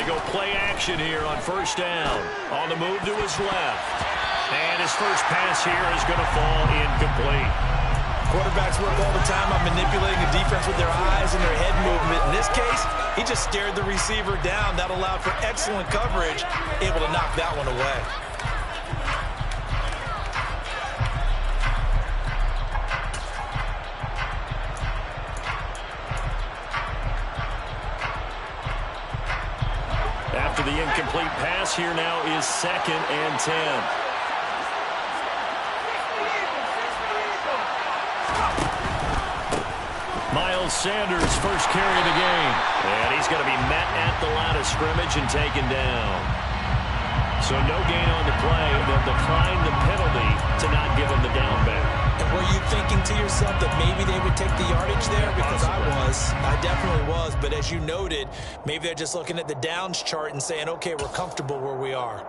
go play action here on first down. On the move to his left. And his first pass here is going to fall incomplete. Quarterbacks work all the time on manipulating the defense with their eyes and their head movement. In this case, he just stared the receiver down. That allowed for excellent coverage, able to knock that one away. After the incomplete pass, here now is 2nd and 10. Miles Sanders, first carry of the game. And he's going to be met at the line of scrimmage and taken down. So no gain on the play. They'll decline the penalty to not give him the down back. And were you thinking to yourself that maybe they would take the yardage there? Because I definitely was. But as you noted, maybe they're just looking at the downs chart and saying, okay, we're comfortable where we are.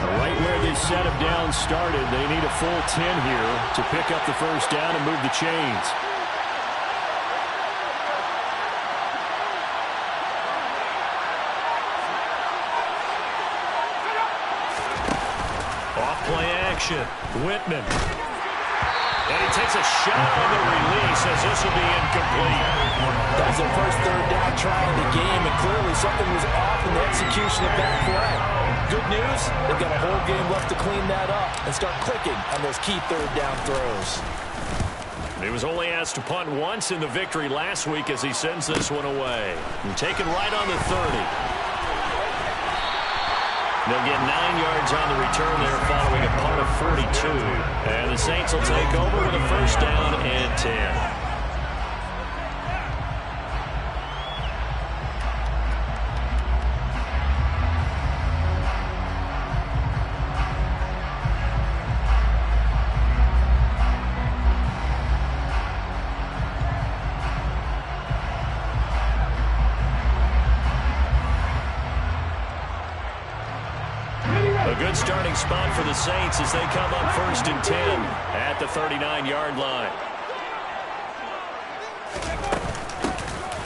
Right where they set him down started, they need a full 10 here to pick up the first down and move the chains. Off play action, Whitman. And he takes a shot on the release as this will be incomplete. That was their first third down try in the game, and clearly something was off in the execution of that play. Good news, they've got a whole game left to clean that up and start clicking on those key third down throws. He was only asked to punt once in the victory last week as he sends this one away. And taken right on the 30. They'll get 9 yards on the return there following a punt of 42. And the Saints will take over with a first down and 10. Good starting spot for the Saints as they come up 1st and 10 at the 39-yard line.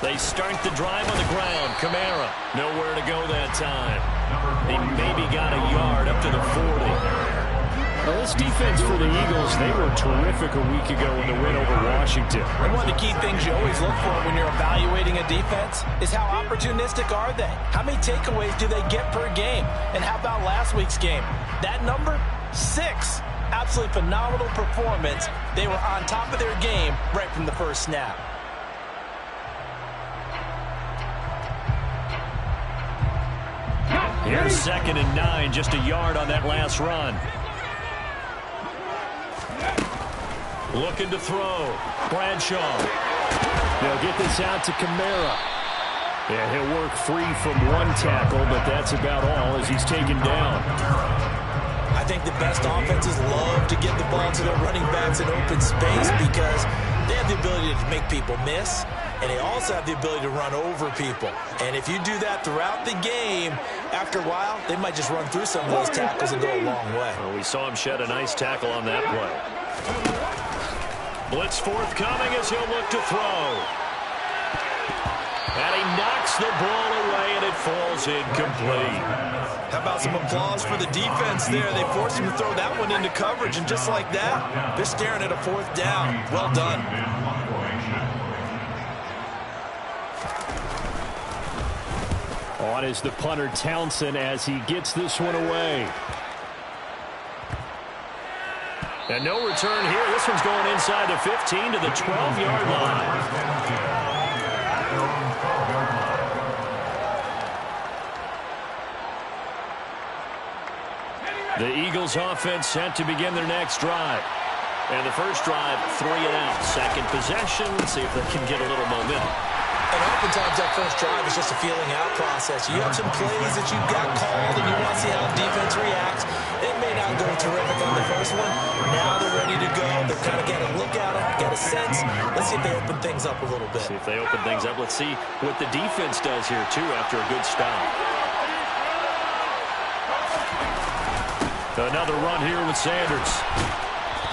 They start the drive on the ground. Kamara, nowhere to go that time. He maybe got a yard up to the 40. Well, this defense for the Eagles, they were terrific a week ago in the win over Washington. And one of the key things you always look for when you're evaluating a defense is how opportunistic are they? How many takeaways do they get per game? And how about last week's game? That number, 6. Absolutely phenomenal performance. They were on top of their game right from the first snap. Here's 2nd and 9, just a yard on that last run. Looking to throw. Bradshaw. They'll get this out to Kamara. Yeah, he'll work free from one tackle, but that's about all as he's taken down. I think the best offenses love to get the ball to their running backs in open space because they have the ability to make people miss, and they also have the ability to run over people. And if you do that throughout the game, after a while, they might just run through some of those tackles and go a long way. Well, we saw him shed a nice tackle on that play. Blitz forthcoming as he'll look to throw. And he knocks the ball away, and it falls incomplete. How about some applause for the defense there? They forced him to throw that one into coverage, and just like that, they're staring at a 4th down. Well done. On is the punter Townsend as he gets this one away. And no return here. This one's going inside the 15 to the 12-yard line. The Eagles offense set to begin their next drive. And the first drive, 3 and out. Second possession. Let's see if they can get a little momentum. And oftentimes that first drive is just a feeling out process. You have some plays that you got called and you want to see how the defense reacts. It may not go terrific on the first one. Now they're ready to go. They're kind of getting a look at it, get a sense. Let's see if they open things up a little bit. See if they open things up. Let's see what the defense does here, too, after a good stop. Another run here with Sanders.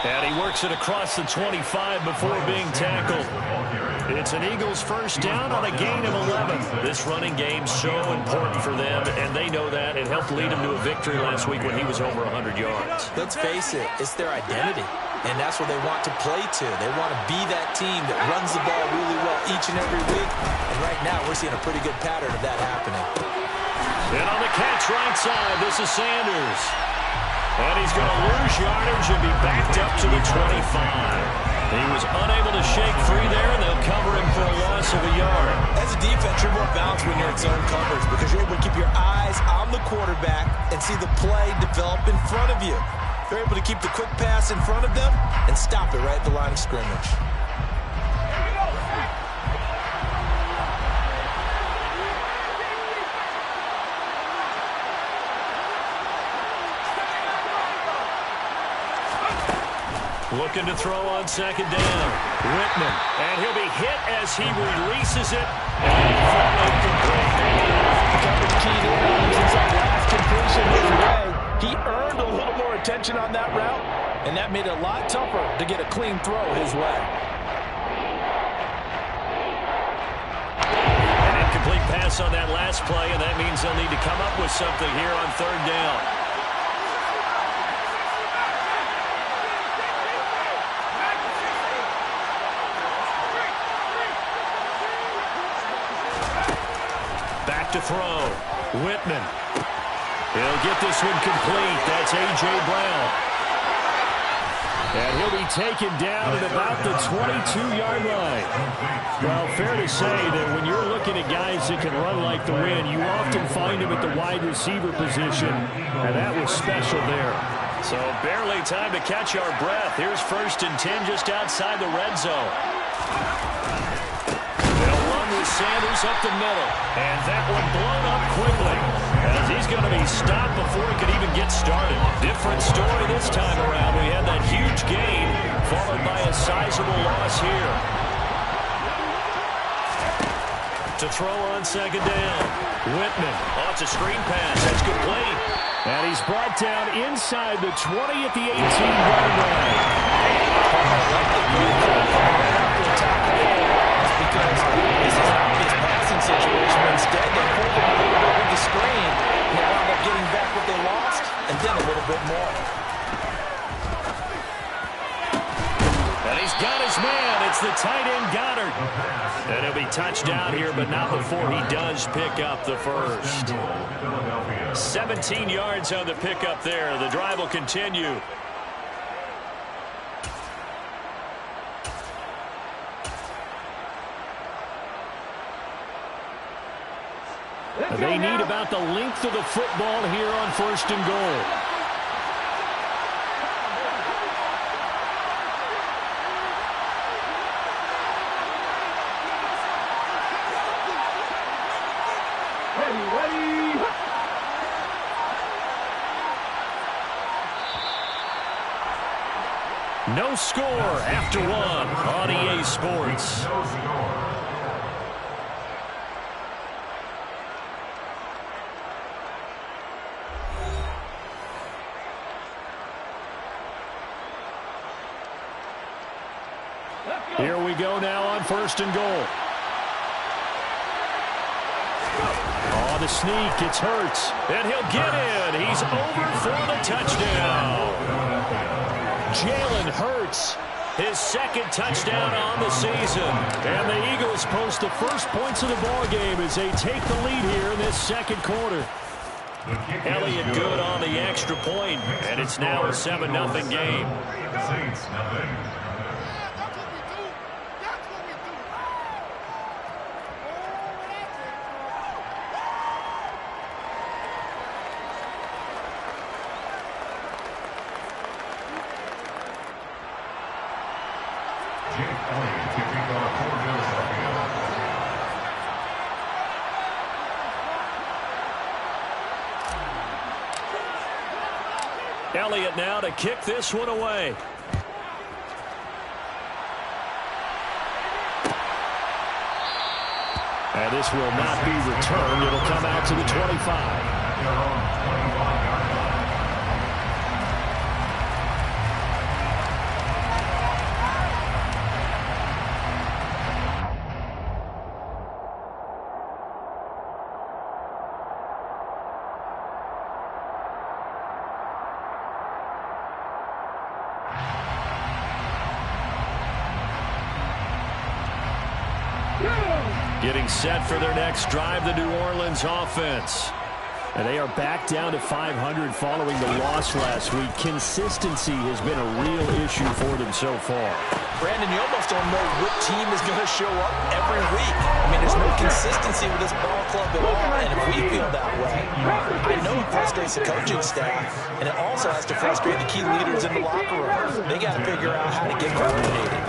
And he works it across the 25 before being tackled. It's an Eagles first down on a gain of 11. This running game's so important for them, and they know that. It helped lead him to a victory last week when he was over 100 yards. Let's face it, it's their identity, and that's what they want to play to. They want to be that team that runs the ball really well each and every week, and right now we're seeing a pretty good pattern of that happening. And on the catch right side, this is Sanders. And he's going to lose yardage and be backed up to the 25. He was unable to shake free there, and they'll cover him for a loss of a yard. As a defense, you're more balanced when you're in zone coverage because you're able to keep your eyes on the quarterback and see the play develop in front of you. They're able to keep the quick pass in front of them and stop it right at the line of scrimmage. Looking to throw on second down. Whitman. And he'll be hit as he releases it. And thrown incomplete. Covered keyed in on him since that last completion of the day. He earned a little more attention on that route, and that made it a lot tougher to get a clean throw his way. An incomplete pass on that last play, and that means they'll need to come up with something here on third down. To throw. Whitman. He'll get this one complete. That's A.J. Brown. And he'll be taken down at about the 22-yard line. Well, fair to say that when you're looking at guys that can run like the wind, you often find them at the wide receiver position, and that was special there. So barely time to catch our breath. Here's 1st and 10 just outside the red zone. Sanders up the middle, and that one blown up quickly as he's going to be stopped before he could even get started. Different story this time around. We had that huge gain followed by a sizable loss here. To throw on second down. Whitman. Oh, it's a screen pass. That's complete. And he's brought down inside the 20 at the 18-yard line. Because this is an obvious passing situation, but instead they pulled him a little bit with the screen, and they wound up getting back what they lost, and then a little bit more. And he's got his man. It's the tight end Goddard. And he'll be touchdown here, but not before he does pick up the first. 17 yards on the pickup there. The drive will continue. They need about the length of the football here on 1st and goal. Ready. No score after one on EA Sports. Here we go now on 1st and goal. Oh, the sneak. It's Hurts. And he'll get in. He's over for the touchdown. Jalen Hurts, his 2nd touchdown on the season. And the Eagles post the first points of the ballgame as they take the lead here in this 2nd quarter. Elliott good on the extra point, and it's now a 7-0 game. Elliott now to kick this one away. And this will not be returned. It'll come out to the 25. Getting set for their next drive, the New Orleans offense. And they are back down to 500 following the loss last week. Consistency has been a real issue for them so far. Brandon, you almost don't know what team is going to show up every week. I mean, there's no consistency with this ball club at all, and if we feel that way, I know it frustrates the coaching staff, and it also has to frustrate the key leaders in the locker room. They got to figure out how to get coordinated.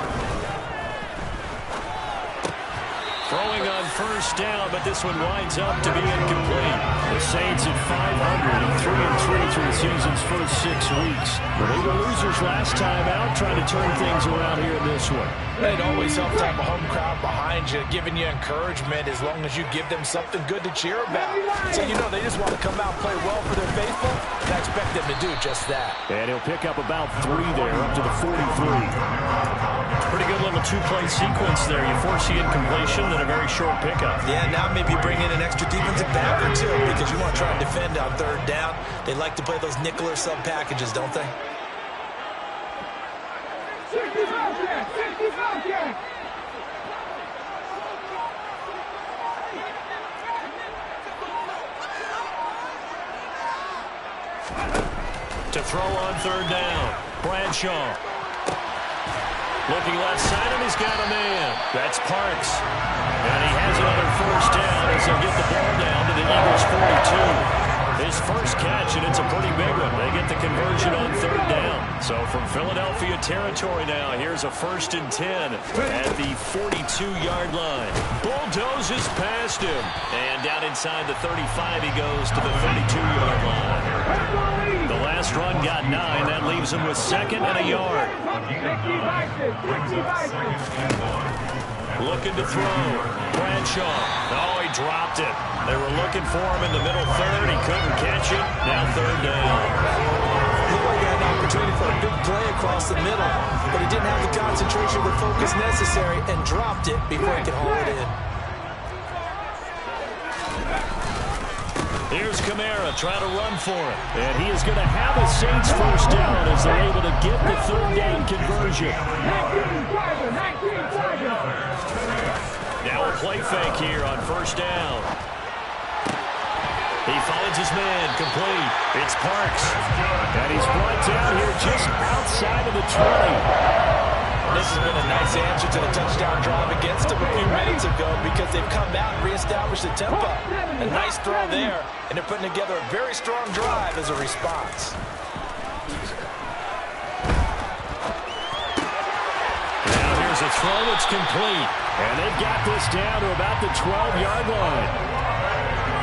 Throwing on first down, but this one winds up to be incomplete. The Saints at 500 and 3-3 through the season's first 6 weeks. They were losers last time out, trying to turn things around here in this one. It always helps to have a home crowd behind you, giving you encouragement as long as you give them something good to cheer about. So, you know, they just want to come out and play well for their faithful, and I expect them to do just that. And he'll pick up about 3 there, up to the 43. Pretty good little two-play sequence there. You force the incompletion, then a very short pickup. Yeah, now maybe bring in an extra defensive back or two because you want to try and defend on third down. They like to play those nickel or sub packages, don't they? To throw on third down, Bradshaw. Looking left side, and he's got a man. That's Parks. And he has another first down as he'll get the ball down to the Eagles' 42. His first catch, and it's a pretty big one. They get the conversion on third down. So from Philadelphia territory now, here's a 1st and 10 at the 42-yard line. Bulldozes past him. And down inside the 35, he goes to the 32-yard line. The last run got 9. That leaves him with 2nd and a yard. Looking to throw. Bradshaw. Oh, he dropped it. They were looking for him in the middle third. He couldn't catch it. Now third down. Looked like he had an opportunity for a big play across the middle, but he didn't have the concentration or the focus necessary and dropped it before he could haul it in. Here's Kamara trying to run for it. And he is going to have a Saints first down as they're able to get the third down conversion. Now a play fake here on first down. He finds his man, complete. It's Parks. And he's brought down here just outside of the 20. This has been a nice answer to the touchdown drive against them a few minutes ago because they've come out and reestablished the tempo. A nice throw there, and they're putting together a very strong drive as a response. Now here's a throw that's complete. And they've got this down to about the 12-yard line.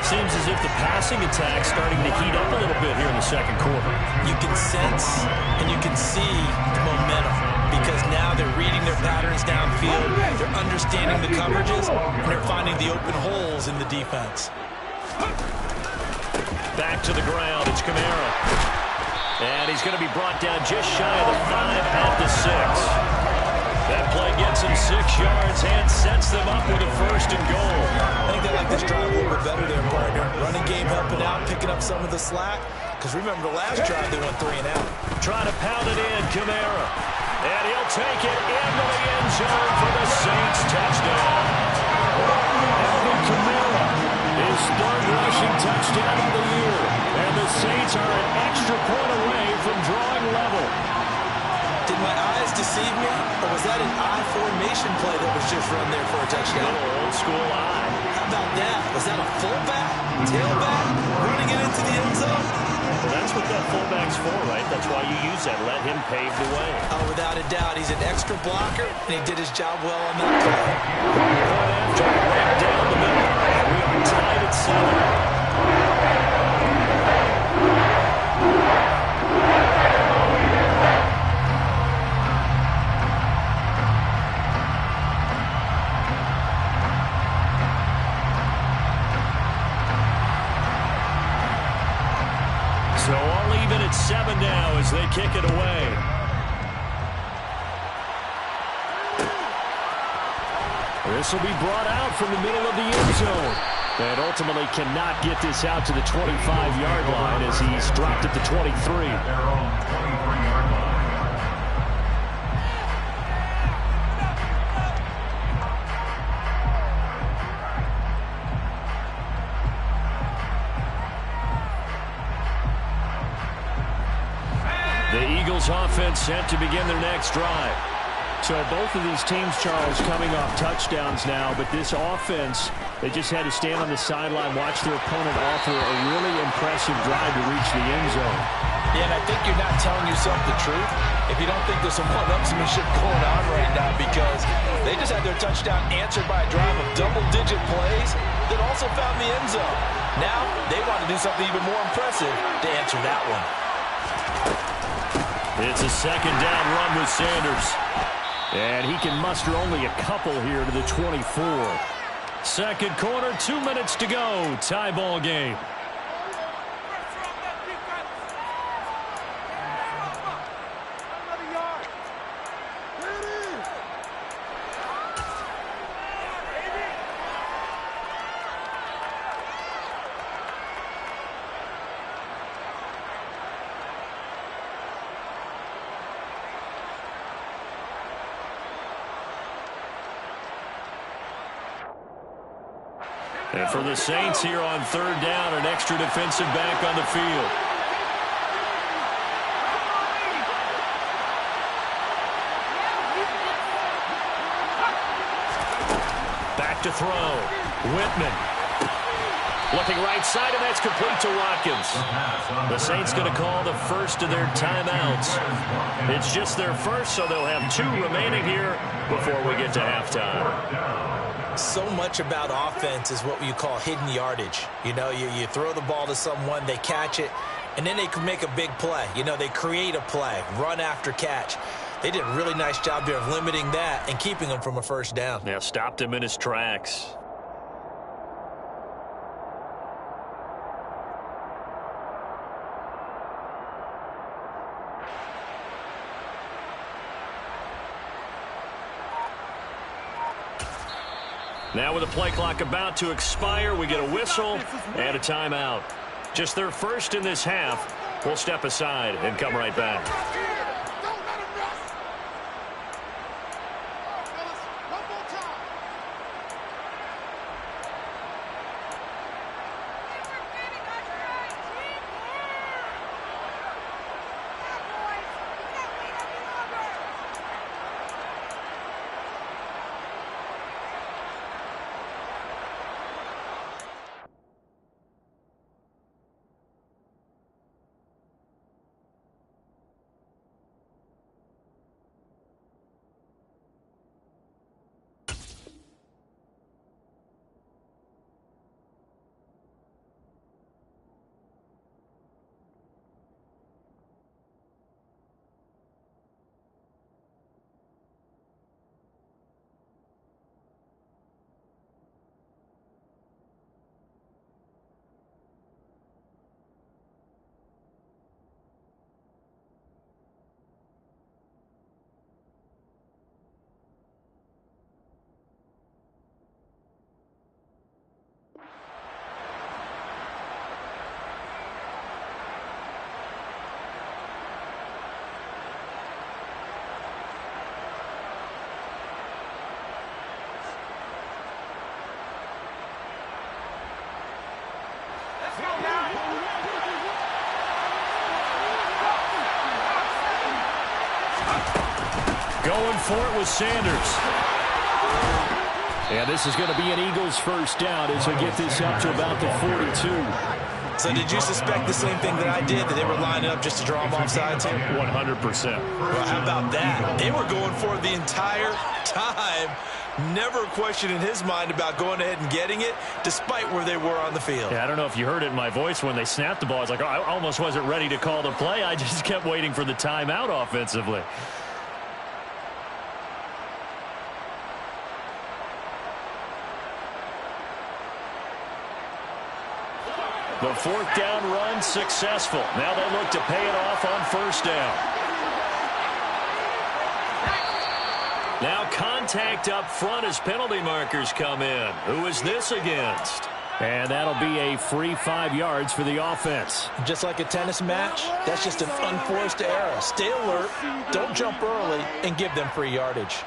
Seems as if the passing attack's starting to heat up a little bit here in the second quarter. You can sense and you can see the momentum because now they're reading their patterns downfield, they're understanding the coverages, and they're finding the open holes in the defense. Back to the ground, it's Kamara. And he's going to be brought down just shy of the 5 at the 6. That play gets him 6 yards and sets them up with a 1st and goal. I think they like this drive a little bit better there, partner. Running game helping out, picking up some of the slack. Because remember the last drive, they went 3 and out. Trying to pound it in, Kamara. And he'll take it into the end zone for the Saints touchdown. Alvin Kamara, his 3rd rushing touchdown of the year. And the Saints are an extra point away from drawing level. Did my eyes deceive me, or was that an I formation play that was just run there for a touchdown? Old school eye. How about that? Was that a fullback, tailback, running it into the end zone? Well, that's what that fullback's for, right? That's why you use that. Let him pave the way. Oh, without a doubt. He's an extra blocker, and he did his job well on that play. After right down the middle. We are tied at 7. So all even at 7 now as they kick it away. This will be brought out from the middle of the end zone. And ultimately cannot get this out to the 25-yard line as he's dropped at the 23. Eagles offense set to begin their next drive. So both of these teams, Charles, coming off touchdowns now, but this offense, they just had to stand on the sideline, watch their opponent offer a really impressive drive to reach the end zone. Yeah, and I think you're not telling yourself the truth if you don't think there's some one-upsmanship going on right now, because they just had their touchdown answered by a drive of double-digit plays that also found the end zone. Now they want to do something even more impressive to answer that one. It's a second down run with Sanders. And he can muster only a couple here to the 24. Second quarter, 2 minutes to go. Tie ball game. And for the Saints here on third down, an extra defensive back on the field. Back to throw. Whitman. Looking right side, and that's complete to Watkins. The Saints going to call the first of their timeouts. It's just their first, so they'll have 2 remaining here before we get to halftime. So much about offense is what you call hidden yardage. You know, you throw the ball to someone, they catch it, and then they can make a big play. You know, they create a play, run after catch. They did a really nice job there of limiting that and keeping him from a first down. Yeah, stopped him in his tracks. Now with the play clock about to expire, we get a whistle and a timeout. Just their first in this half. We'll step aside and come right back. Going for it with Sanders. And this is going to be an Eagles first down as they get this up to about the 42. So did you suspect the same thing that I did, that they were lining up just to draw them off sides here? 100%. Well, how about that? They were going for it the entire time. Never a question in his mind about going ahead and getting it, despite where they were on the field. Yeah, I don't know if you heard it in my voice when they snapped the ball. I was like, oh, I almost wasn't ready to call the play. I just kept waiting for the timeout offensively. The fourth down run successful. Now they look to pay it off on first down. Now contact up front as penalty markers come in. Who is this against? And that'll be a free 5 yards for the offense. Just like a tennis match, that's just an unforced error. Stay alert, don't jump early, and give them free yardage.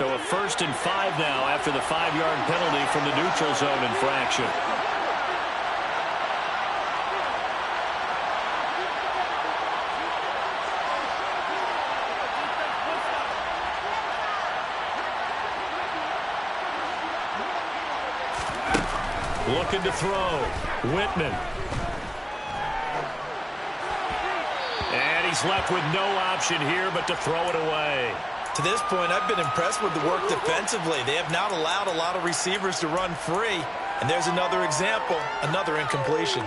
So a 1st and 5 now after the 5-yard penalty from the neutral zone infraction. Looking to throw. Whitman. And he's left with no option here but to throw it away. To this point, I've been impressed with the work defensively. They have not allowed a lot of receivers to run free. And there's another example, another incompletion.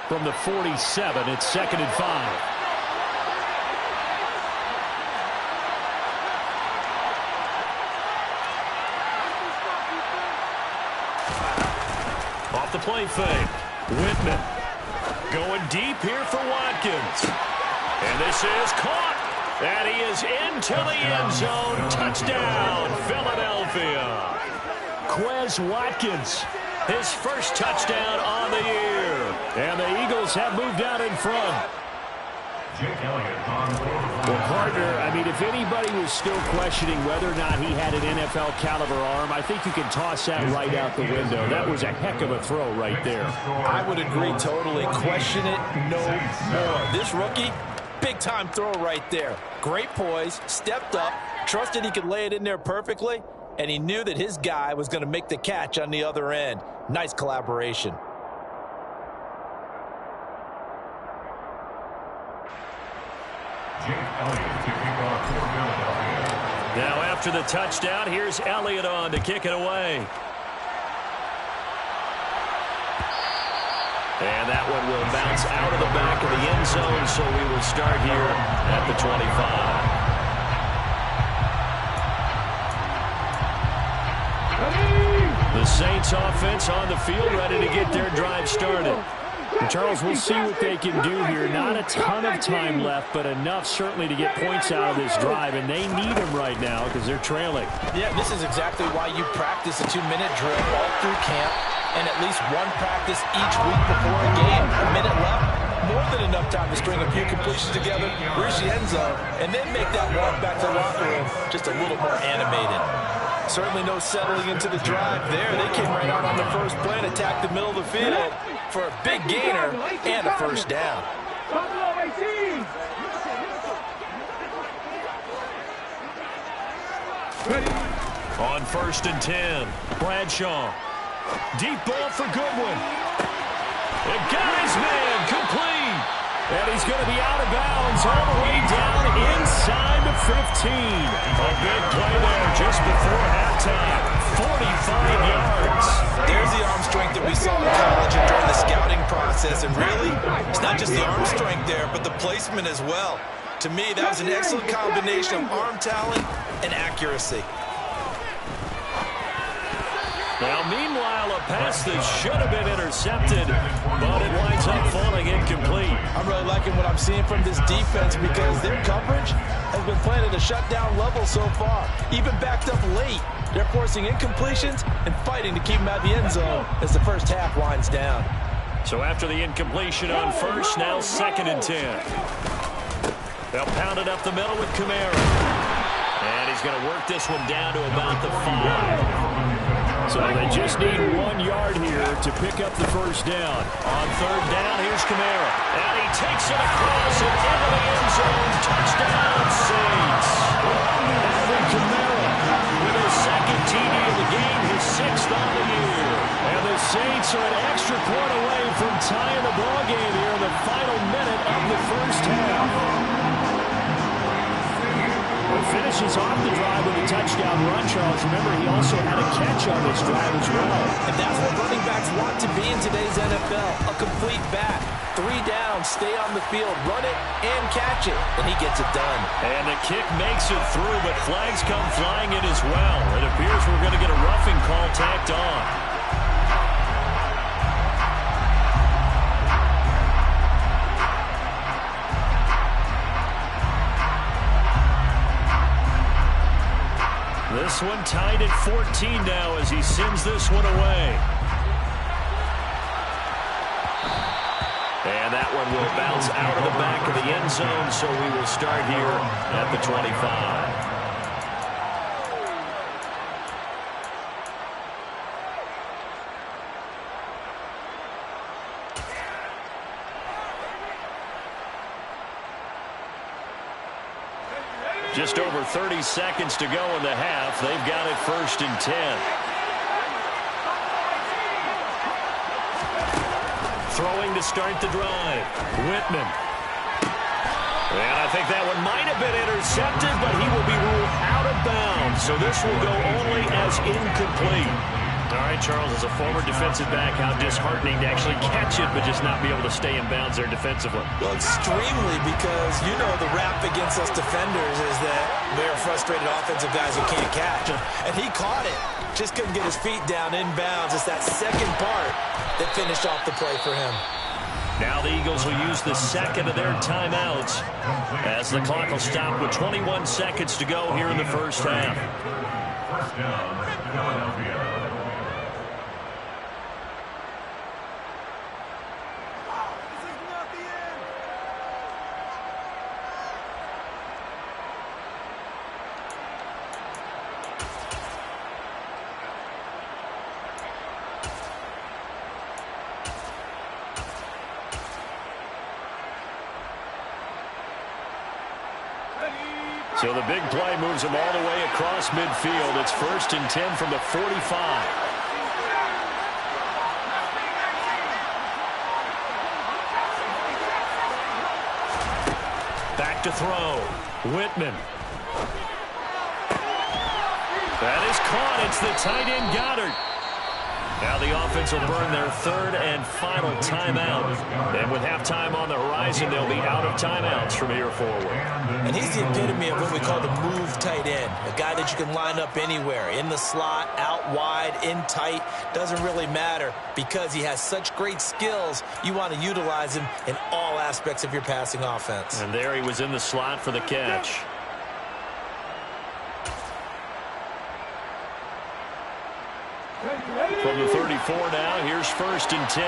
From the 47, it's 2nd and 5. Off the play fake. Whitman going deep here for Watkins. And this is caught. And he is into the end zone. Touchdown, Philadelphia. Quez Watkins. His first touchdown on the year. And the Eagles have moved out in front. Well, partner, I mean, if anybody was still questioning whether or not he had an NFL caliber arm, I think you can toss that right out the window. That was a heck of a throw right there. I would agree totally. Question it no more. This rookie, big-time throw right there. Great poise, stepped up, trusted he could lay it in there perfectly, and he knew that his guy was going to make the catch on the other end. Nice collaboration. Now after the touchdown, here's Elliott on to kick it away. And that one will bounce out of the back of the end zone, so we will start here at the 25. The Saints offense on the field, ready to get their drive started. And Charles, we'll see what they can do here. Not a ton of time left, but enough certainly to get points out of this drive, and they need them right now because they're trailing. Yeah, this is exactly why you practice a 2-minute drill all through camp and at least one practice each week before a game. A minute left, more than enough time to string a few completions together, reach the end zone, and then make that walk back to the locker room just a little more animated. Certainly no settling into the drive there. They came right out on the first play and attacked the middle of the field for a big gainer and a first down. On 1st and 10, Bradshaw. Deep ball for Goodwin. The guy's man complete. And he's going to be out of bounds all the way down inside the 15. A big play there just before halftime. 45 yards. There's the arm strength that we saw in college and during the scouting process. And really, it's not just the arm strength there, but the placement as well. To me, that was an excellent combination of arm talent and accuracy. Now, meanwhile, a pass that should have been intercepted, but it winds up falling incomplete. I'm really liking what I'm seeing from this defense because their coverage has been playing at a shutdown level so far. Even backed up late, they're forcing incompletions and fighting to keep them out of the end zone as the first half winds down. So after the incompletion on first, now 2nd and 10. They'll pound it up the middle with Kamara. And he's going to work this one down to about the 5. So they just need 1 yard here to pick up the first down. On 3rd down, here's Kamara. And he takes it across and into the end zone. Touchdown, Saints. Alvin Kamara with his 2nd TD of the game, his 6th on the year. And the Saints are an extra point away from tying the ball game here in the final minute of the first half. Finishes off the drive with a touchdown run, Charles. Remember, he also had a catch on this drive as well. And that's what running backs want to be in today's NFL, a complete back. 3 downs, stay on the field, run it, and catch it. And he gets it done. And the kick makes it through, but flags come flying in as well. It appears we're going to get a roughing call tacked on. This one tied at 14 now as he sends this one away. And that one will bounce out of the back of the end zone, so we will start here at the 25. Just over 30 seconds to go in the half. They've got it 1st and 10. Throwing to start the drive. Whitman. And I think that one might have been intercepted, but he will be ruled out of bounds. So this will go only as incomplete. All right, Charles, as a former defensive back, how disheartening to actually catch it, but just not be able to stay in bounds there defensively. Well, extremely, because you know the rap against us defenders is that we're frustrated offensive guys who can't catch. And he caught it. Just couldn't get his feet down in bounds. It's that second part that finished off the play for him. Now the Eagles will use the second of their timeouts as the clock will stop with 21 seconds to go here in the first half. First down, Philadelphia. So the big play moves him all the way across midfield. It's 1st and 10 from the 45. Back to throw. Whitman. That is caught. It's the tight end Goddard. Now the offense will burn their 3rd and final timeout. And with halftime on the horizon, they'll be out of timeouts from here forward. And he's the epitome of what we call the move tight end. A guy that you can line up anywhere. In the slot, out wide, in tight. Doesn't really matter because he has such great skills. You want to utilize him in all aspects of your passing offense. And there he was in the slot for the catch. From the 34 now, here's 1st and 10.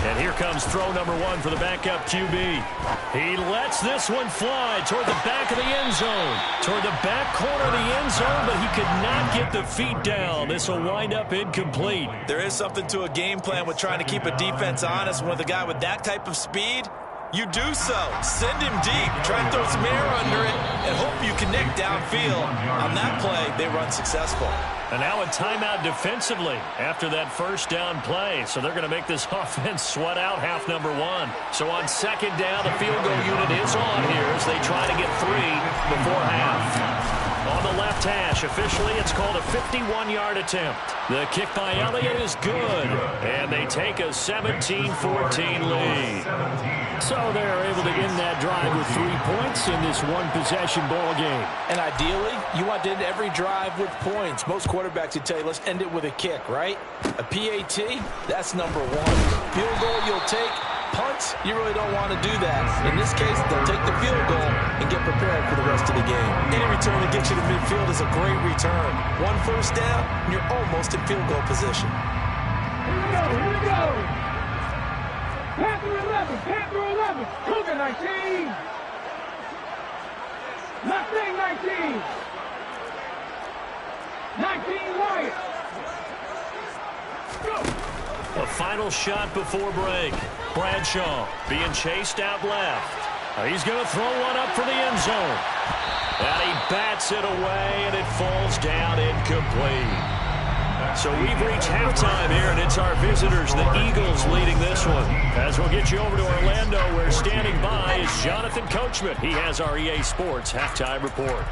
And here comes throw number 1 for the backup QB. He lets this one fly toward the back of the end zone. Toward the back corner of the end zone, but he could not get the feet down. This will wind up incomplete. There is something to a game plan with trying to keep a defense honest. When with a guy with that type of speed, you do so. Send him deep. Try and throw some air under it and hope you connect downfield. On that play, they run successful. And now a timeout defensively after that first down play. So they're going to make this offense sweat out half number 1. So on 2nd down, the field goal unit is on here as they try to get 3 before half. On the left hash, officially it's called a 51-yard attempt. The kick by Elliott is good, and they take a 17-14 lead. So they're able to end that drive with 3 points in this one-possession ball game. And ideally, you want to end every drive with points. Most quarterbacks would tell you, let's end it with a kick, right? A PAT, that's number 1. Field goal you'll take. Punts, you really don't want to do that. In this case, they'll take the field goal and get prepared for the rest of the game. Any return that gets you to midfield is a great return. 1 first down, and you're almost in field goal position. Here we go. Panther 11, Panther 11, Cougar 19. Mustang 19. 19 Wyatt. Go. A final shot before break. Bradshaw being chased out left. He's going to throw one up for the end zone. And he bats it away, and it falls down incomplete. So we've reached halftime here, and it's our visitors, the Eagles, leading this one. As we'll get you over to Orlando, where standing by is Jonathan Coachman. He has our EA Sports halftime report.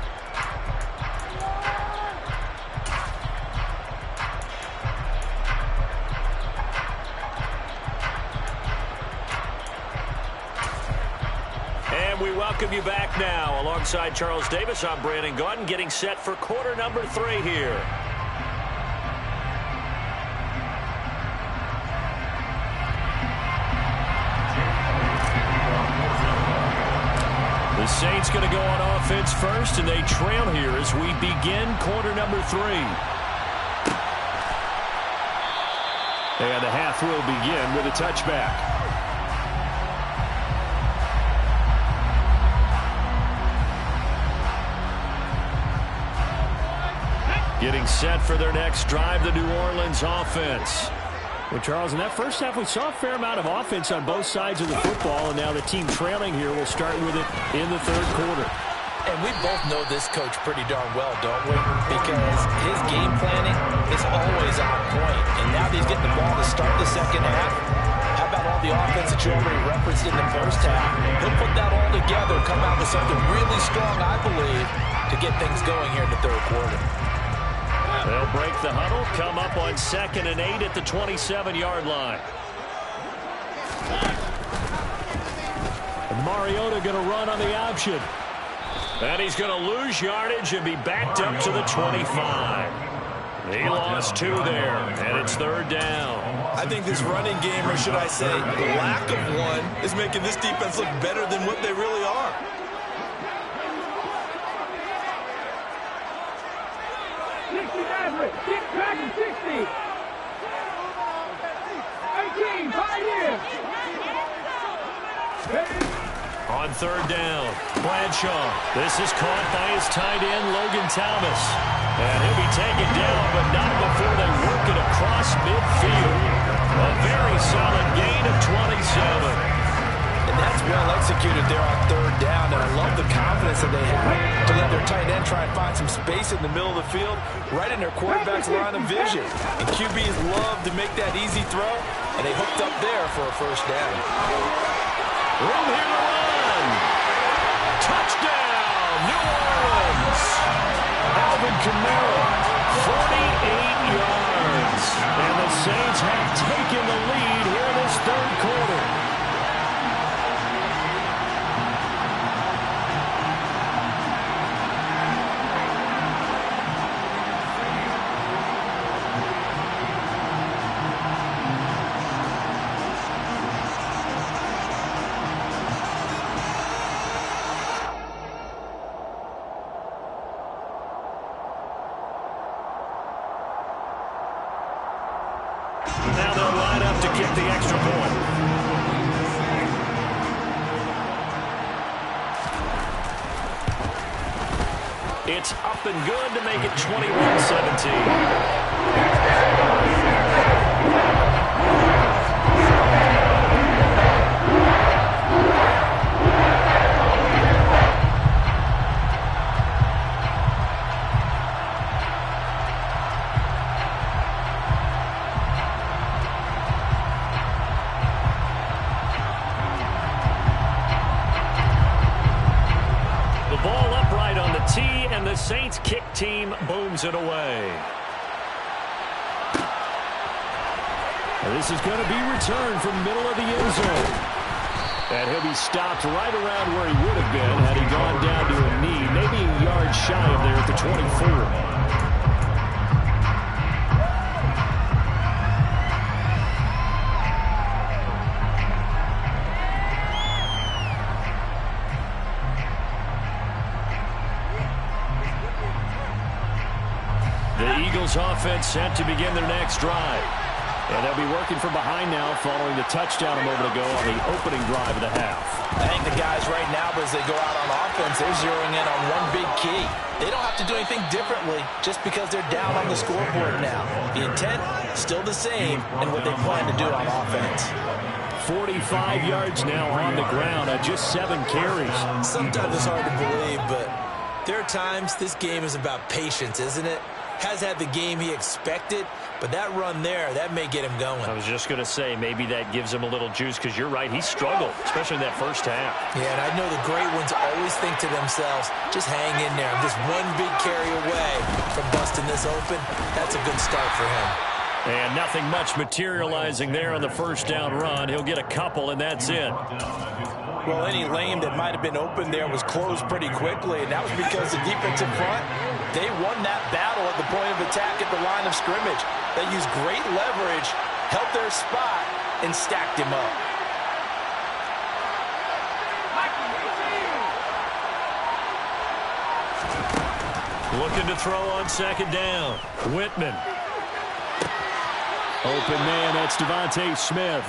We welcome you back now. Alongside Charles Davis, I'm Brandon Gaudin, getting set for quarter number 3 here. The Saints going to go on offense first, and they trail here as we begin quarter number 3. And the half will begin with a touchback. Getting set for their next drive, the New Orleans offense. Well, Charles, in that first half, we saw a fair amount of offense on both sides of the football, and now the team trailing here will start with it in the third quarter. And we both know this coach pretty darn well, don't we? Because his game planning is always on point. And now that he's getting the ball to start the second half, how about all the offense that you already referenced in the first half? He'll put that all together, come out with something really strong, I believe, to get things going here in the third quarter. They'll break the huddle, come up on 2nd and 8 at the 27-yard line. And Mariota going to run on the option. And he's going to lose yardage and be backed up to the 25. He lost 2 there, and it's 3rd down. I think this running game, or should I say lack of one, is making this defense look better than what they really are. Get back to 60. 18, 5 years. On 3rd down, Bradshaw. This is caught by his tight end, Logan Thomas. And he'll be taken down, but not before they work it across midfield. A very solid gain of 27. And that's well executed there on 3rd down, and I love the confidence that they have to let their tight end try and find some space in the middle of the field, right in their quarterback's line of vision. And QBs love to make that easy throw, and they hooked up there for a 1st down. Room here to run. Touchdown, New Orleans. Alvin Kamara, 48 yards. And the Saints have taken the lead here in this third quarter. Now they'll line up to kick the extra point. It's up and good to make it 21-17. The Saints kick team booms it away. And this is going to be returned from the middle of the end zone. And he'll be stopped right around where he would have been had he gone down to a knee, maybe a yard shy of there at the 24. Offense set to begin their next drive. And they'll be working from behind now following the touchdown a moment ago on the opening drive of the half. I think the guys right now, as they go out on offense, they're zeroing in on one big key. They don't have to do anything differently just because they're down on the scoreboard now. The intent, still the same, and what they plan to do on offense. 45 yards now on the ground on just 7 carries. Sometimes it's hard to believe, but there are times this game is about patience, isn't it? Has had the game he expected, but that run there, that may get him going. I was just going to say, maybe that gives him a little juice, because you're right, he struggled, especially in that first half. Yeah, and I know the great ones always think to themselves, just hang in there. I'm just one big carry away from busting this open. That's a good start for him. And nothing much materializing there on the first down run. He'll get a couple, and that's it. Well, any lane that might have been open there was closed pretty quickly, and that was because the defensive front, they won that battle at the point of attack at the line of scrimmage. They used great leverage, held their spot, and stacked him up. Looking to throw on second down. Whitman. Open man, that's Devontae Smith.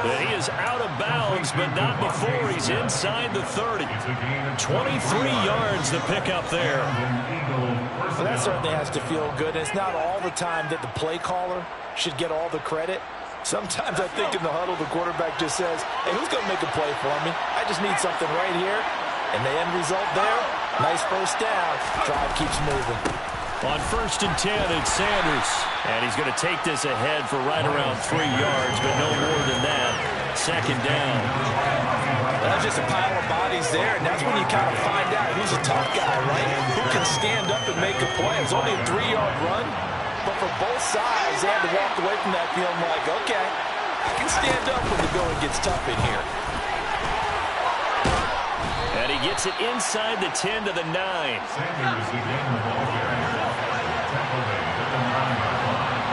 And he is out of bounds, but not before he's inside the 30. 23 yards the pickup there. Well, that certainly has to feel good. It's not all the time that the play caller should get all the credit. Sometimes I think in the huddle, the quarterback just says, hey, who's going to make a play for me? I just need something right here. And the end result there, nice first down. Drive keeps moving. On 1st and 10, it's Sanders. And he's going to take this ahead for right around 3 yards, but no more than that. Second down. That's just a pile of bodies there, and that's when you kind of find out who's a tough guy, right? Who can stand up and make a play. It's only a 3-yard run, but for both sides, they had to walk away from that feeling like, okay, I can stand up when the going gets tough in here. And he gets it inside the 10 to the 9. Sanders is in the ball carrier. Tampa Bay at the 9-yard line.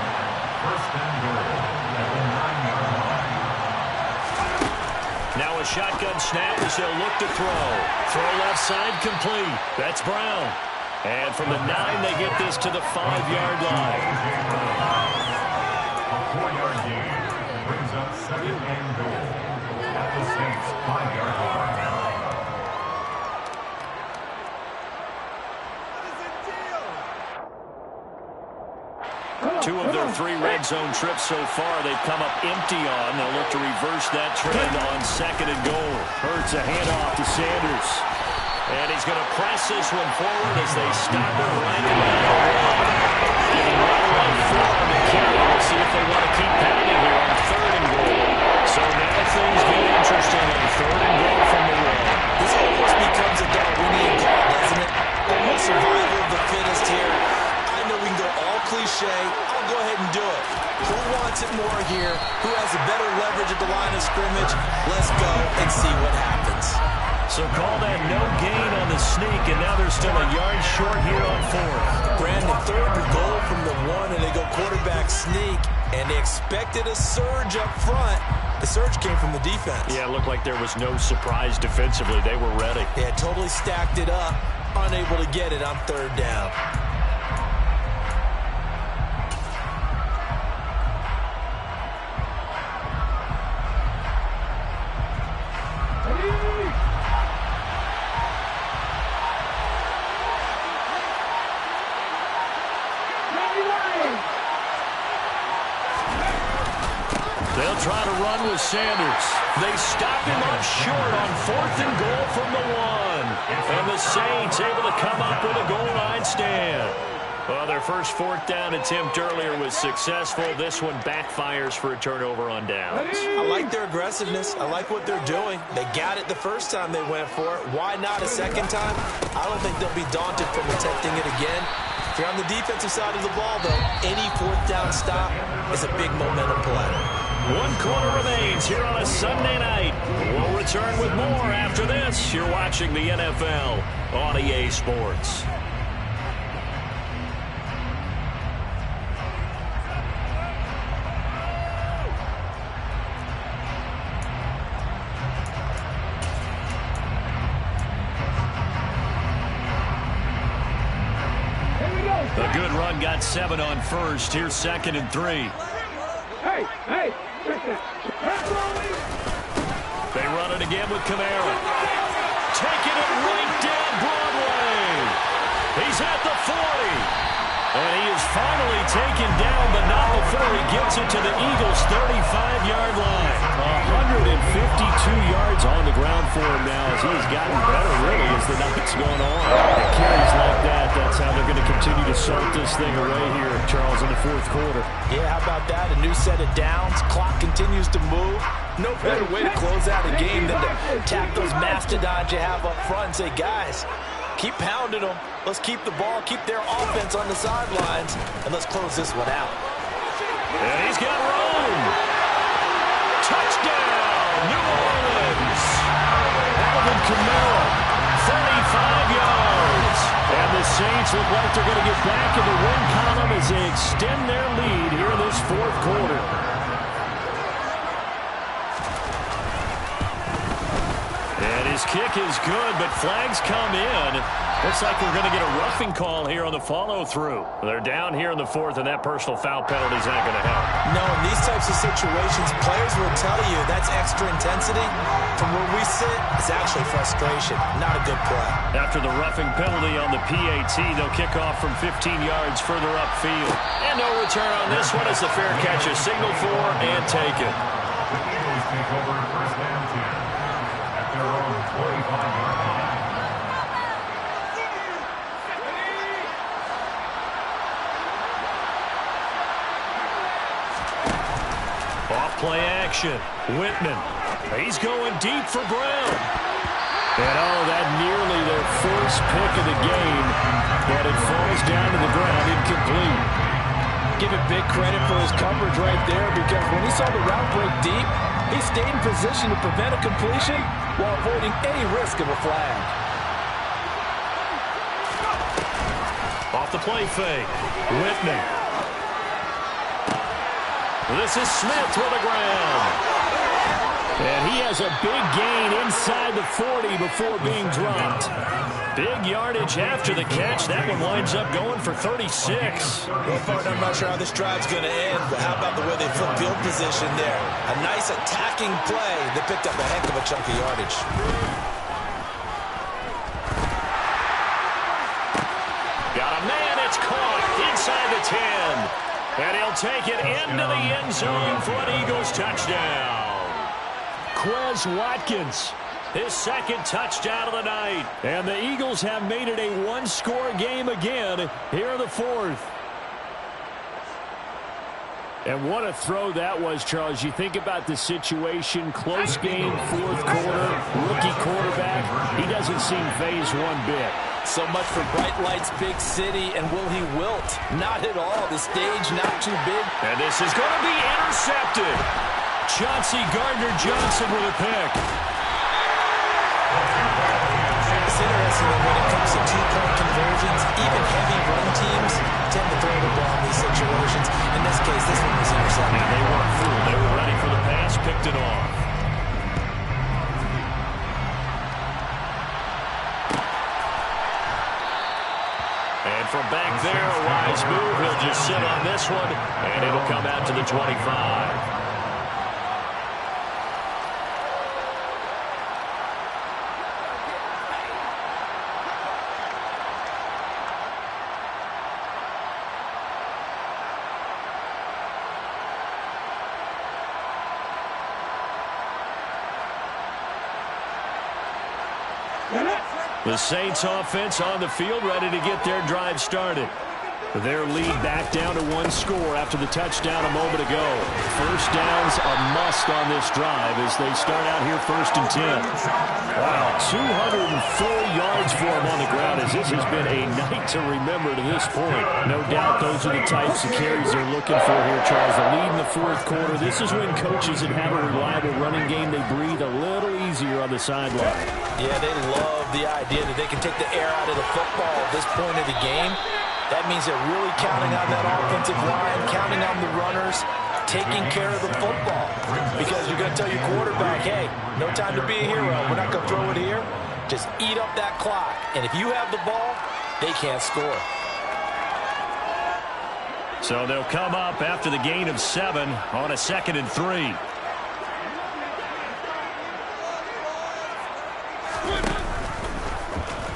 First and goal at the 9-yard line. Now a shotgun snap as they'll look to throw. Throw left side complete. That's Brown. And from the 9, they get this to the 5-yard line. A 4-yard gain brings up second and goal at the Saints' 5-yard line. Two of their 3 red zone trips so far, they've come up empty on. They'll look to reverse that trend on second and goal. Hurts a handoff to Sanders. And he's going to press this one forward as they stop it right around the line. Getting right around 4 on the carry. We'll see if they want to keep pounding here on 3rd and goal. So now things get interesting on 3rd and goal from the line. This almost becomes a Darwinian call, doesn't it? Almost survival of the fittest here. I know we can go all cliche. I'll go ahead and do it. Who wants it more here? Who has a better leverage at the line of scrimmage? Let's go and see what happens. So call that no gain on the sneak, and now they're still a yard short here on 4th. Brandon, 3rd and goal from the 1, and they go quarterback sneak, and they expected a surge up front. The surge came from the defense. Yeah, it looked like there was no surprise defensively. They were ready. They had totally stacked it up, unable to get it on 3rd down. They'll try to run with Sanders. They stop him up short on 4th and goal from the 1. And the Saints able to come up with a goal line stand. Well, their first 4th down attempt earlier was successful. This one backfires for a turnover on downs. I like their aggressiveness. I like what they're doing. They got it the first time they went for it. Why not a second time? I don't think they'll be daunted from attempting it again. If you're on the defensive side of the ball, though, any 4th down stop is a big momentum play. 1 quarter remains here on a Sunday night. We'll return with more after this. You're watching the NFL on EA Sports. A good run got 7 on 1st. Here's 2nd and 3. Hey! They run it again with Kamara. Taking it right down Broadway. He's at the 40. And he is finally taken down, but not before he gets it to the Eagles' 35-yard line. 152 yards on the ground for him now as he's gotten better, really, as the night's going on. And carries like that, that's how they're going to continue to salt this thing away here, Charles, in the 4th quarter. Yeah, how about that? A new set of downs. Clock continues to move. No better way to close out a game than to tap those mastodons you have up front and say, guys, keep pounding them. Let's keep the ball, keep their offense on the sidelines, and let's close this one out. And he's got room. Touchdown, New Orleans. Alvin Kamara, 35 yards. And the Saints look like they're going to get back in the win column as they extend their lead here in this 4th quarter. And His kick is good, but flags come in. Looks like we're going to get a roughing call here on the follow-through. They're down here in the fourth, and that personal foul penalty is not going to help. No, in these types of situations, players will tell you that's extra intensity. From where we sit, it's actually frustration, not a good play. After the roughing penalty on the PAT, they'll kick off from 15 yards further upfield. And no return on this one as the fair catch is signaled for and taken. The Eagles take over first and 10 at their own 45-yard line. Off-play action. Whitman. He's going deep for Brown. And that nearly their first pick of the game, but it falls down to the ground incomplete. Give him big credit for his coverage right there, because when he saw the route break deep, he stayed in position to prevent a completion while avoiding any risk of a flag. Off the play fake. Whitman. This is Smith with the ground. And he has a big gain inside the 40 before being dropped. Big yardage after the catch. That one winds up going for 36. Well, partner, I'm not sure how this drive's going to end, but how about the way they flip field position there? A nice attacking play. They picked up a heck of a chunk of yardage. Got a man. It's caught inside the 10. And he'll take it into the end zone for an Eagles touchdown. Quez Watkins, his second touchdown of the night. And the Eagles have made it a one-score game again here in the fourth. And what a throw that was, Charles. You think about the situation, close game, fourth quarter, rookie quarterback. He doesn't seem fazed one bit. So much for bright lights, big city, and will he wilt? Not at all. The stage not too big. And this is going to be intercepted. Chauncey Gardner-Johnson with a pick. It's interesting that when it comes to two-point conversions, even heavy run teams tend to throw the ball in these situations. In this case, this one was intercepted. And they weren't fooled. They were ready for the pass, picked it off. And from back there, a wise move. He'll just sit on this one, and it'll come out to the 25. The Saints offense on the field, ready to get their drive started. Their lead back down to one score after the touchdown a moment ago. First downs a must on this drive as they start out here first and 10. Wow, 204 yards for them on the ground as this has been a night to remember to this point. No doubt those are the types of carries they're looking for here, Charles. The lead in the fourth quarter. This is when coaches that have a reliable running game, they breathe a little easier on the sideline. Yeah, they love the idea that they can take the air out of the football at this point of the game. That means they're really counting on that offensive line, counting on the runners, taking care of the football. Because you're going to tell your quarterback, hey, no time to be a hero. We're not going to throw it here. Just eat up that clock. And if you have the ball, they can't score. So they'll come up after the gain of 7 on a 2nd and 3.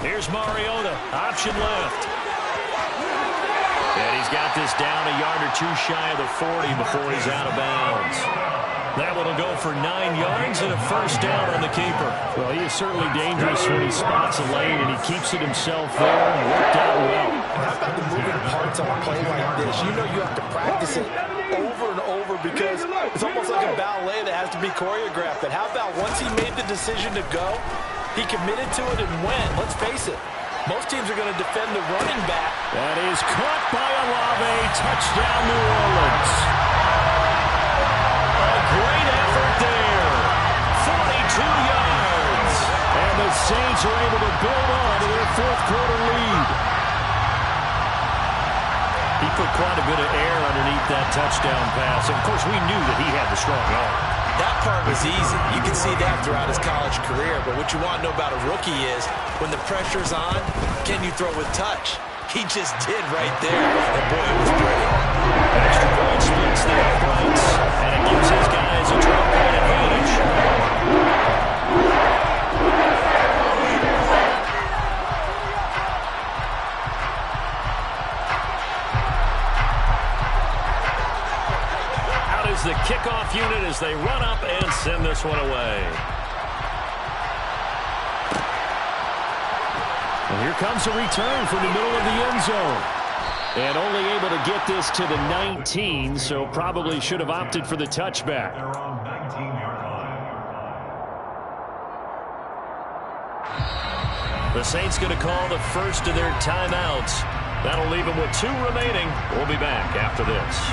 Here's Mariota, option left. And he's got this down a yard or two shy of the 40 before he's out of bounds. That one will go for 9 yards and a first down on the keeper. Well, he is certainly dangerous when he spots a lane, and he keeps it himself there and worked out well. And how about the moving parts on a play like this? You know you have to practice it over and over because it's almost like a ballet that has to be choreographed. But how about once he made the decision to go, he committed to it and went. Let's face it. Most teams are going to defend the running back. That is caught by Olave. Touchdown, New Orleans. A great effort there. 42 yards. And the Saints are able to build on to their fourth quarter lead. He put quite a bit of air underneath that touchdown pass. Of course, we knew that he had the strong arm. That part was easy. You can see that throughout his college career. But what you want to know about a rookie is when the pressure's on, can you throw with touch? He just did right there. And boy, it was pretty. Extra point splits the uprights, and it gives his guys a 12-point advantage. Out is the kickoff unit as they run up and send this one away. And here comes a return from the middle of the end zone. And only able to get this to the 19, so probably should have opted for the touchback. They're on 19-yard line. The Saints going to call the first of their timeouts. That'll leave them with 2 remaining. We'll be back after this.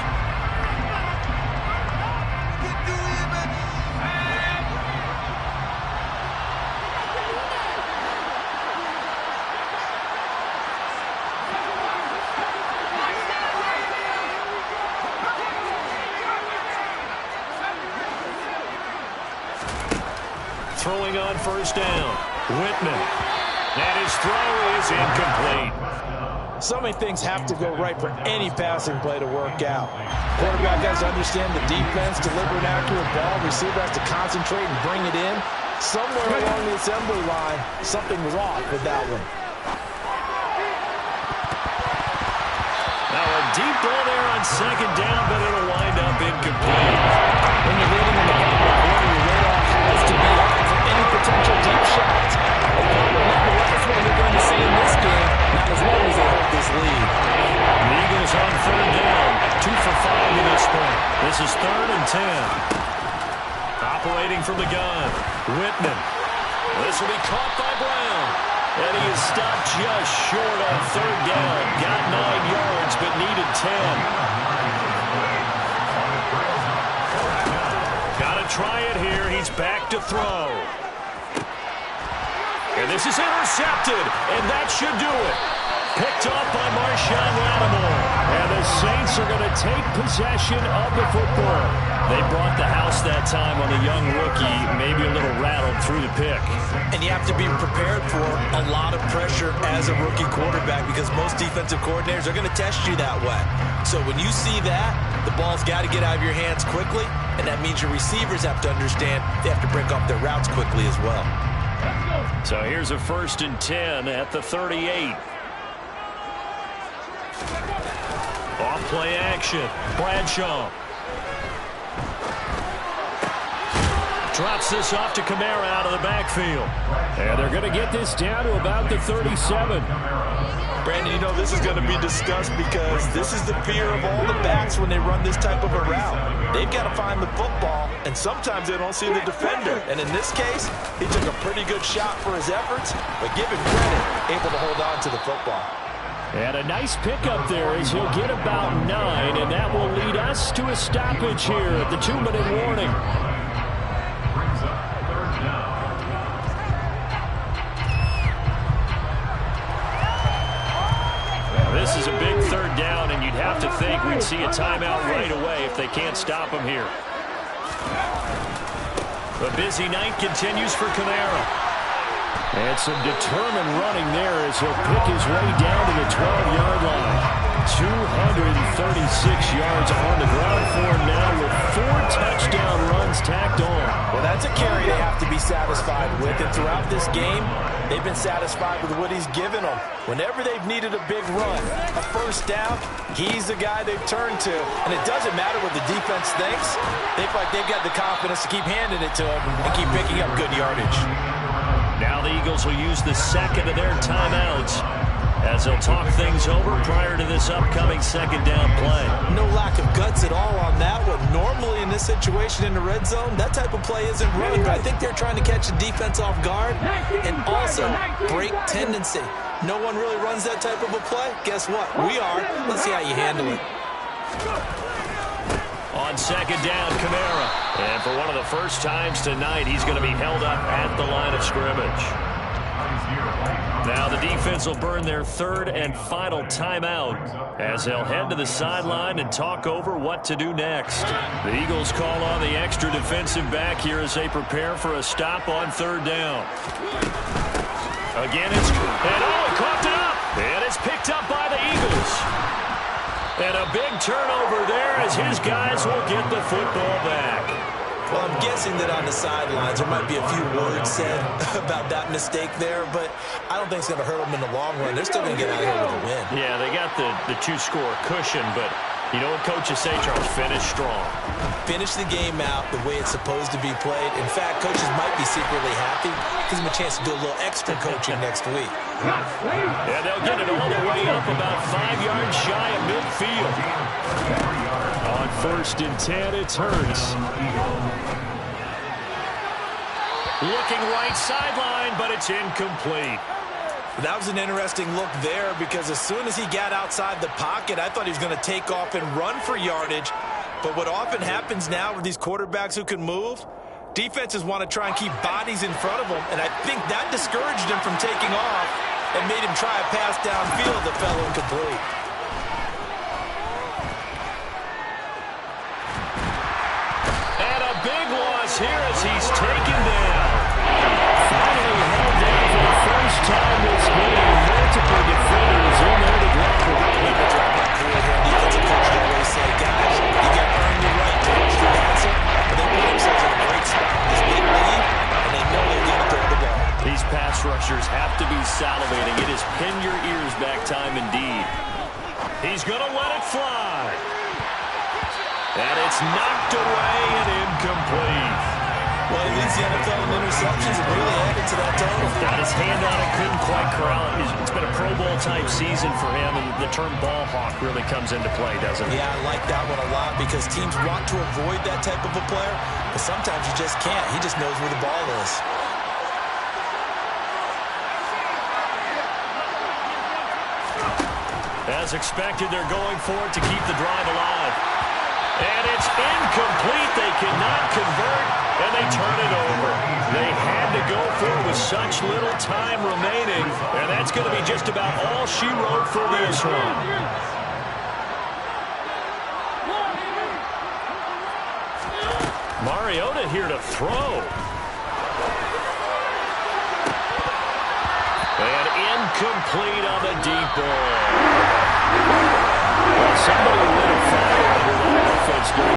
Throwing on first down, Whitman. And his throw is incomplete. So many things have to go right for any passing play to work out. Quarterback has to understand the defense, deliver an accurate ball. Receiver has to concentrate and bring it in. Somewhere along the assembly line, something was off with that one. Now a deep ball there on second down, but it'll wind up incomplete. When you're leading in the quarter, your radar has to be on for any potential deep shots. And probably not the last one you're going to see in this game, not as long as they hold this lead. The Eagles on third down, 2 for 5 to this point. This is 3rd and 10. Operating from the gun, Whitman. This will be caught by Brown. And he is stopped just short on third down. Got 9 yards, but needed 10. Got to try it here. He's back to throw. And this is intercepted, and that should do it. Picked off by Marshawn Lattimore. And the Saints are going to take possession of the football. They brought the house that time on the young rookie, maybe a little rattled through the pick. And you have to be prepared for a lot of pressure as a rookie quarterback because most defensive coordinators are going to test you that way. So when you see that, the ball's got to get out of your hands quickly, and that means your receivers have to understand they have to break up their routes quickly as well. So here's a 1st and 10 at the 38. Off play action. Bradshaw. Drops this off to Kamara out of the backfield. And they're going to get this down to about the 37. Brandon, you know this is going to be discussed because this is the fear of all the backs when they run this type of a route. They've got to find the football, and sometimes they don't see the defender. And in this case, he took a pretty good shot for his efforts, but give him credit, able to hold on to the football. And a nice pickup there as he'll get about 9, and that will lead us to a stoppage here at the 2-minute warning. Brings up 3rd down. This is a big 3rd down, and you'd have to think we'd see a timeout right away if they can't stop him here. The busy night continues for Kamara. And some determined running there as he'll pick his way down to the 12-yard line. 236 yards on the ground for him now with 4 touchdown runs tacked on. Well, that's a carry they have to be satisfied with. And throughout this game, they've been satisfied with what he's given them. Whenever they've needed a big run, a first down, he's the guy they've turned to. And it doesn't matter what the defense thinks. They feel like they've got the confidence to keep handing it to him and keep picking up good yardage. Now the Eagles will use the second of their timeouts as they'll talk things over prior to this upcoming 2nd down play. No lack of guts at all on that one. Normally in this situation in the red zone, that type of play isn't run, but I think they're trying to catch the defense off guard and also break tendency. No one really runs that type of a play. Guess what? We are. Let's see how you handle it. On 2nd down, Kamara. And for one of the first times tonight, he's going to be held up at the line of scrimmage. Now the defense will burn their third and final timeout as they'll head to the sideline and talk over what to do next. The Eagles call on the extra defensive back here as they prepare for a stop on third down. Again, it's he coughed it up, and it's picked up by the Eagles. And a big turnover there as his guys will get the football back. Well, I'm guessing that on the sidelines there might be a few words said about that mistake there, but I don't think it's going to hurt them in the long run. They're still going to get out of here with a win. Yeah, they got the two-score cushion, but you know what coaches say, Charles? Finish strong. Finish the game out the way it's supposed to be played. In fact, coaches might be secretly happy. Gives them a chance to do a little extra coaching next week. Yeah, they'll get it all the way up about 5 yards shy of midfield. On 1st and 10, it's Hurts. Looking right sideline, but it's incomplete. That was an interesting look there because as soon as he got outside the pocket, I thought he was going to take off and run for yardage. But what often happens now with these quarterbacks who can move, defenses want to try and keep bodies in front of them, and I think that discouraged him from taking off and made him try a pass downfield that fell incomplete. And a big loss here as he's taken down. Finally held down for the first time this game. Multiple defenders in there to drop him. Defensive coach always say, guys, you got to earn your right to rush the passer, but they put themselves in a great spot in this big lead, and they know they've got to throw the ball. These pass rushers have to be salivating. It is pin your ears back time indeed. He's going to let it fly. And it's knocked away and incomplete. Well, he leads the NFL in interceptions and really added to that total. Got his hand on it, couldn't quite corral it. It's been a Pro Bowl-type season for him, and the term ball hawk really comes into play, doesn't it? Yeah, I like that one a lot because teams want to avoid that type of a player, but sometimes you just can't. He just knows where the ball is. As expected, they're going for it to keep the drive alive. And it's incomplete. They cannot convert, and they turn it over. They had to go for it with such little time remaining, and that's going to be just about all she wrote for this one. Mariota here to throw. And incomplete on the deep ball. Well, somebody lit a fire under that offense.